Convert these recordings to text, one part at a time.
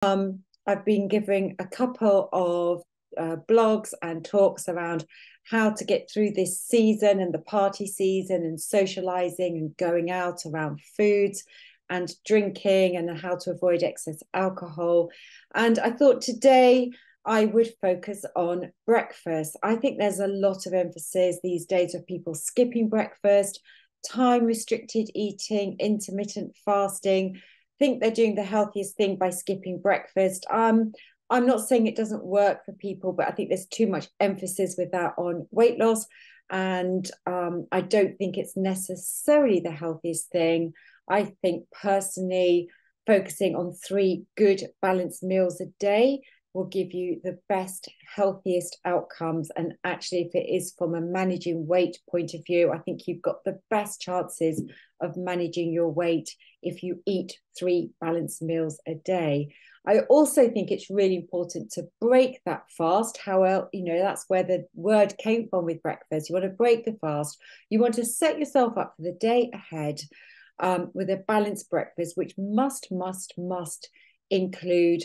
I've been giving a couple of blogs and talks around how to get through this season and the party season and socializing and going out around foods and drinking and how to avoid excess alcohol. And I thought today I would focus on breakfast. I think there's a lot of emphasis these days of people skipping breakfast, time restricted eating, intermittent fasting, think they're doing the healthiest thing by skipping breakfast. I'm not saying it doesn't work for people, but I think there's too much emphasis with that on weight loss. And I don't think it's necessarily the healthiest thing. I think personally, focusing on 3 good balanced meals a day will give you the best, healthiest outcomes. And actually, if it is from a managing weight point of view, I think you've got the best chances of managing your weight if you eat 3 balanced meals a day. I also think it's really important to break that fast. That's where the word came from with breakfast. You want to break the fast. You want to set yourself up for the day ahead with a balanced breakfast, which must include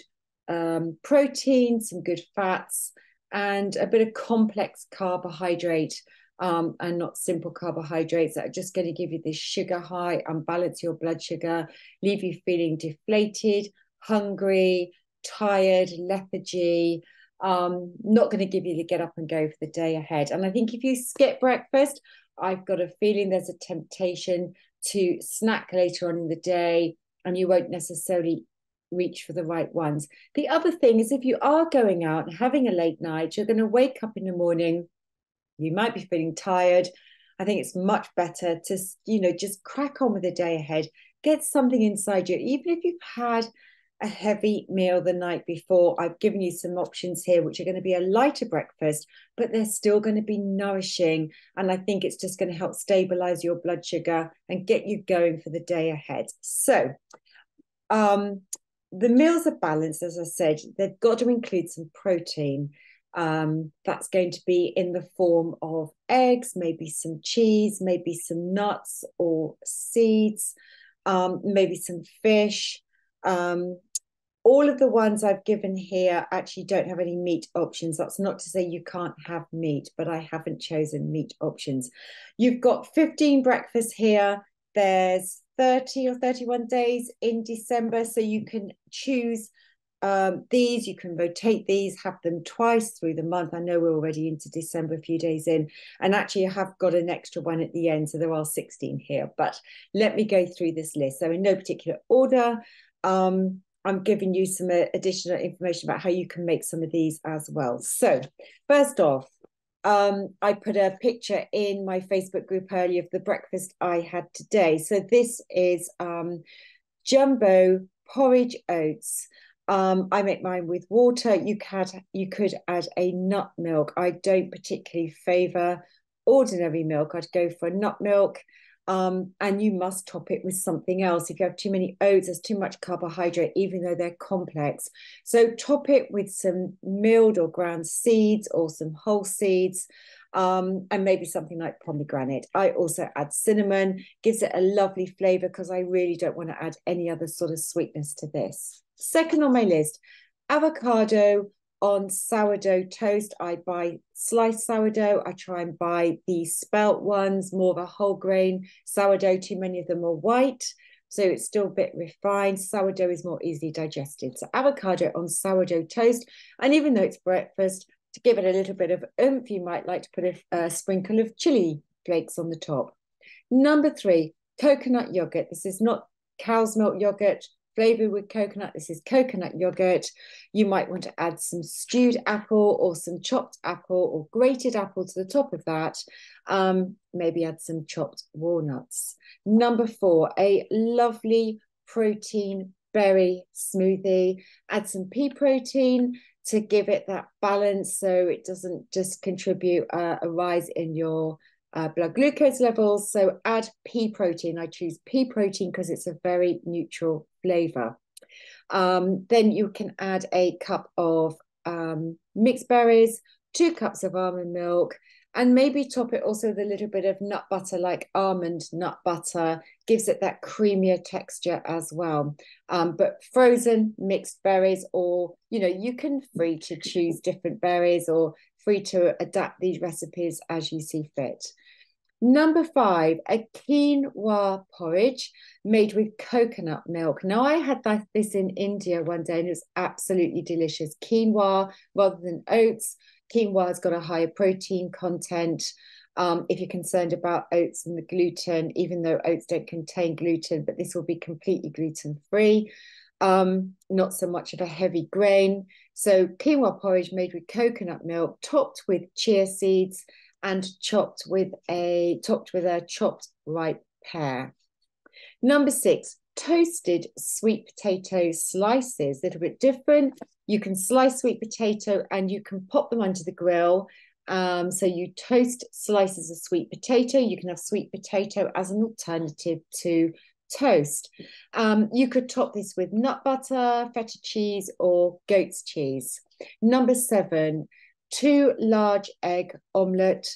protein, some good fats, and a bit of complex carbohydrate, and not simple carbohydrates that are just going to give you this sugar high, unbalance your blood sugar, leave you feeling deflated, hungry, tired, lethargy, not going to give you the get up and go for the day ahead. And I think if you skip breakfast, I've got a feeling there's a temptation to snack later on in the day, and you won't necessarily reach for the right ones. The other thing is, if you are going out and having a late night, you're going to wake up in the morning, you might be feeling tired. I think it's much better to, just crack on with the day ahead, get something inside you. Even if you've had a heavy meal the night before, I've given you some options here, which are going to be a lighter breakfast, but they're still going to be nourishing. And I think it's just going to help stabilize your blood sugar and get you going for the day ahead. So, the meals are balanced, as I said. They've got to include some protein. That's going to be in the form of eggs, maybe some cheese, maybe some nuts or seeds, maybe some fish. All of the ones I've given here actually don't have any meat options. That's not to say you can't have meat, but I haven't chosen meat options. You've got 15 breakfasts here. There's 30 or 31 days in December, so you can choose these. You can rotate these, have them twice through the month. I know we're already into December, a few days in, and actually I have got an extra one at the end, so there are 16 here. But let me go through this list. So in no particular order, I'm giving you some additional information about how you can make some of these as well. So first off, I put a picture in my Facebook group earlier of the breakfast I had today. So this is jumbo porridge oats. I make mine with water. You could add a nut milk. I don't particularly favor ordinary milk. I'd go for nut milk. And you must top it with something else. If you have too many oats, there's too much carbohydrate, even though they're complex. So top it with some milled or ground seeds or some whole seeds, and maybe something like pomegranate. I also add cinnamon, gives it a lovely flavor because I really don't want to add any other sort of sweetness to this. Second on my list, avocado on sourdough toast. I buy sliced sourdough. I try and buy the spelt ones, more of a whole grain sourdough. Too many of them are white, so it's still a bit refined. Sourdough is more easily digested. So avocado on sourdough toast. And even though it's breakfast, to give it a little bit of oomph, you might like to put a sprinkle of chili flakes on the top. Number 3, coconut yogurt. This is not cow's milk yogurt flavored with coconut. This is coconut yogurt. You might want to add some stewed apple or some chopped apple or grated apple to the top of that. Maybe add some chopped walnuts. Number 4, a lovely protein berry smoothie. Add some pea protein to give it that balance so it doesn't just contribute a rise in your blood glucose levels. So add pea protein. I choose pea protein because it's a very neutral flavor. Then you can add a cup of mixed berries, 2 cups of almond milk, And maybe top it also with a little bit of nut butter, like almond nut butter, gives it that creamier texture as well. But frozen mixed berries, or, you know, you can free to choose different berries or free to adapt these recipes as you see fit. Number 5, a quinoa porridge made with coconut milk. Now, I had this in India one day and it was absolutely delicious. Quinoa rather than oats. Quinoa has got a higher protein content. If you're concerned about oats and the gluten, even though oats don't contain gluten, but this will be completely gluten-free. Not so much of a heavy grain. So quinoa porridge made with coconut milk, topped with chia seeds, and topped with a chopped ripe pear. Number 6, toasted sweet potato slices. A little bit different. You can slice sweet potato and you can pop them under the grill. So you toast slices of sweet potato. You can have sweet potato as an alternative to toast. You could top this with nut butter, feta cheese, or goat's cheese. Number 7, 2 large egg omelette.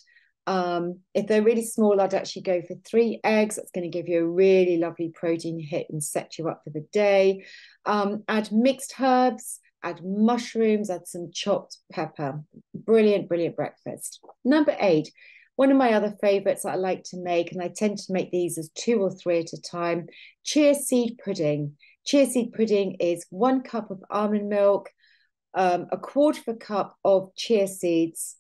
If they're really small, I'd actually go for 3 eggs. That's going to give you a really lovely protein hit and set you up for the day. Add mixed herbs, add mushrooms, add some chopped pepper. Brilliant, brilliant breakfast. Number 8, one of my other favorites that I like to make, and I tend to make these as 2 or 3 at a time, chia seed pudding. Chia seed pudding is 1 cup of almond milk, a quarter of a cup of chia seeds,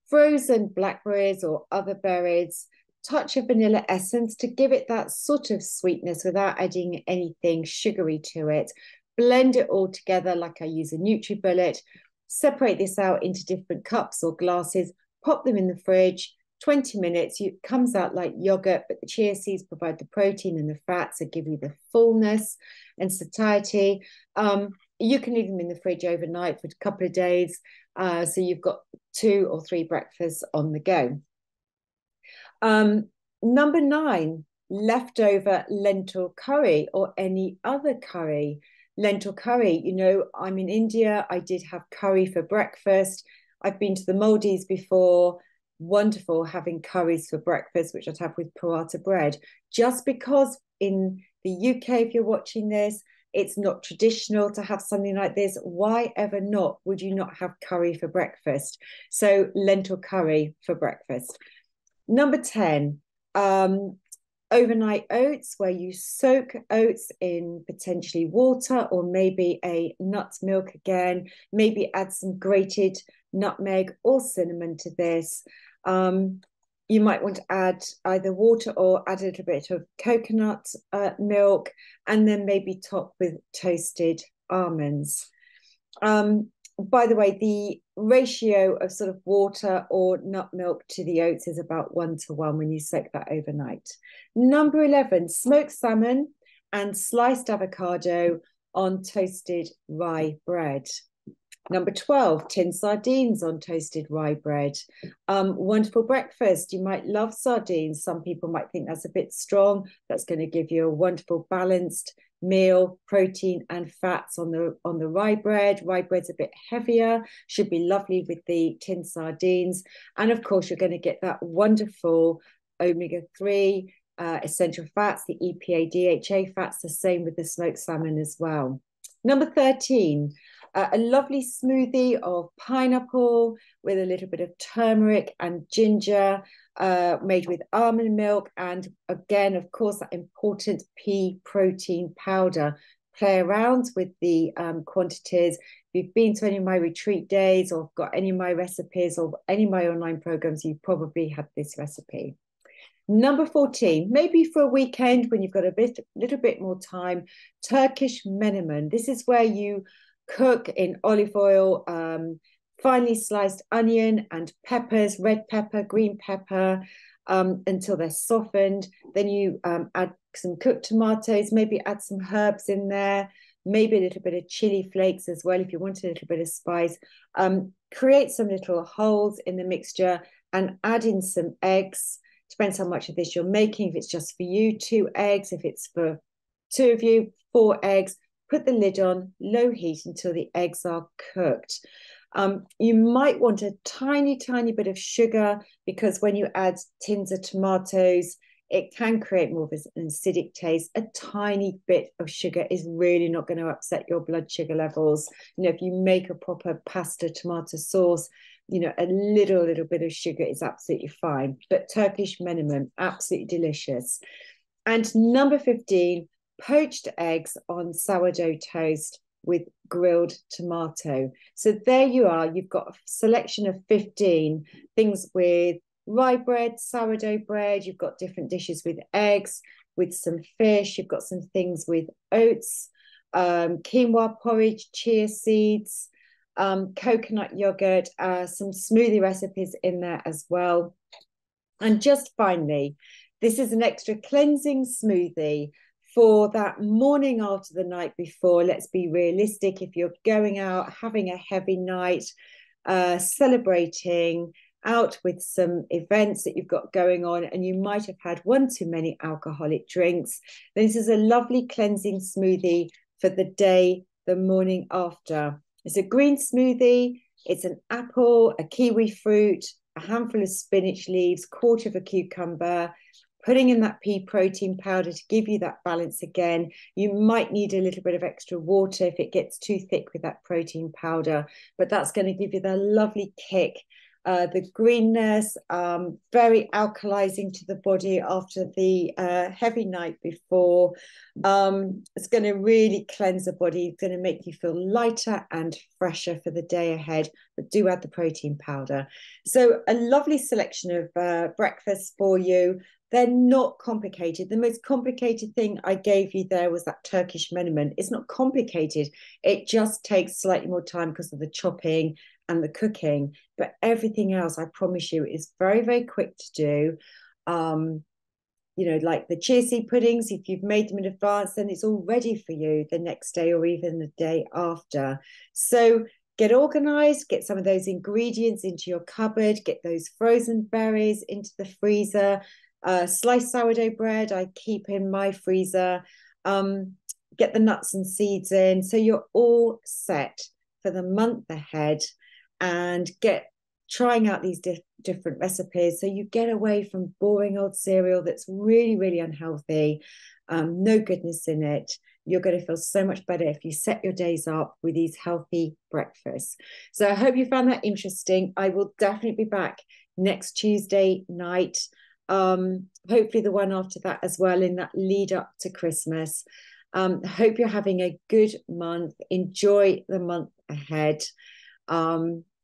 frozen blackberries or other berries, touch of vanilla essence to give it that sort of sweetness without adding anything sugary to it. Blend it all together like I use a NutriBullet. Separate this out into different cups or glasses, pop them in the fridge. 20 minutes, it comes out like yogurt, but the chia seeds provide the protein and the fats that give you the fullness and satiety. You can leave them in the fridge overnight for a couple of days. So you've got 2 or 3 breakfasts on the go. Number 9, leftover lentil curry or any other curry. Lentil curry, you know, I'm in India. I did have curry for breakfast. I've been to the Maldives before. Wonderful having curries for breakfast, which I'd have with paratha bread. Just because in the UK, if you're watching this, it's not traditional to have something like this. Why ever not? Would you not have curry for breakfast? So lentil curry for breakfast. Number 10, overnight oats, where you soak oats in potentially water or maybe a nut milk again. Maybe add some grated nutmeg or cinnamon to this. You might want to add either water or add a little bit of coconut milk, and then maybe top with toasted almonds. By the way, the ratio of sort of water or nut milk to the oats is about 1:1 when you soak that overnight. Number 11, smoked salmon and sliced avocado on toasted rye bread. Number 12, tin sardines on toasted rye bread. Wonderful breakfast. You might love sardines. Some people might think that's a bit strong. That's going to give you a wonderful balanced meal, protein and fats on the rye bread. Rye bread's a bit heavier, should be lovely with the tin sardines. And of course, you're going to get that wonderful omega-3 essential fats, the EPA, DHA fats, the same with the smoked salmon as well. Number 13, a lovely smoothie of pineapple with a little bit of turmeric and ginger, made with almond milk. And again, of course, that important pea protein powder. Play around with the quantities. If you've been to any of my retreat days or got any of my recipes or any of my online programs, you've probably had this recipe. Number 14, maybe for a weekend when you've got a little bit more time, Turkish menemen. This is where you cook in olive oil, finely sliced onion and peppers, red pepper, green pepper, until they're softened. Then you add some cooked tomatoes, maybe add some herbs in there, maybe a little bit of chili flakes as well if you want a little bit of spice. Create some little holes in the mixture and add in some eggs. Depends how much of this you're making. If it's just for you, 2 eggs. If it's for 2 of you, 4 eggs. Put the lid on, low heat until the eggs are cooked. You might want a tiny, tiny bit of sugar, because when you add tins of tomatoes, it can create more of an acidic taste. A tiny bit of sugar is really not going to upset your blood sugar levels. You know, if you make a proper pasta tomato sauce, you know, a little bit of sugar is absolutely fine. But Turkish minimum, absolutely delicious. And number 15, poached eggs on sourdough toast with grilled tomato. So there you are. You've got a selection of 15 things with rye bread, sourdough bread. You've got different dishes with eggs, with some fish. You've got some things with oats, quinoa porridge, chia seeds, coconut yogurt, some smoothie recipes in there as well. And just finally, this is an extra cleansing smoothie for that morning after the night before. Let's be realistic. If you're going out, having a heavy night, celebrating, out with some events that you've got going on, and you might have had one too many alcoholic drinks, this is a lovely cleansing smoothie for the day, the morning after. It's a green smoothie. It's an apple, a kiwi fruit, a handful of spinach leaves, quarter of a cucumber, putting in that pea protein powder to give you that balance again. You might need a little bit of extra water if it gets too thick with that protein powder, but that's going to give you the lovely kick. The greenness, very alkalizing to the body after the heavy night before. It's going to really cleanse the body. It's going to make you feel lighter and fresher for the day ahead, but do add the protein powder. So a lovely selection of breakfasts for you. They're not complicated. The most complicated thing I gave you there was that Turkish menemen. It's not complicated. It just takes slightly more time because of the chopping and the cooking. But everything else, I promise you, is very, very quick to do. You know, like the chia seed puddings, if you've made them in advance, then it's all ready for you the next day or even the day after. So get organized, get some of those ingredients into your cupboard, get those frozen berries into the freezer. Sliced sourdough bread I keep in my freezer. Get the nuts and seeds in, so you're all set for the month ahead, and get trying out these different recipes so you get away from boring old cereal that's really, really unhealthy, no goodness in it. You're going to feel so much better if you set your days up with these healthy breakfasts. So I hope you found that interesting. I will definitely be back next Tuesday night. Hopefully the one after that as well, in that lead up to Christmas. Hope you're having a good month. Enjoy the month ahead.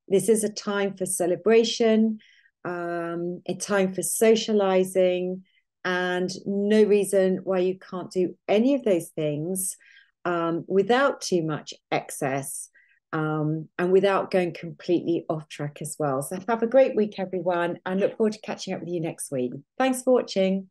This is a time for celebration, a time for socializing, and no reason why you can't do any of those things without too much excess. And without going completely off track as well. So have a great week, everyone, and look forward to catching up with you next week. Thanks for watching.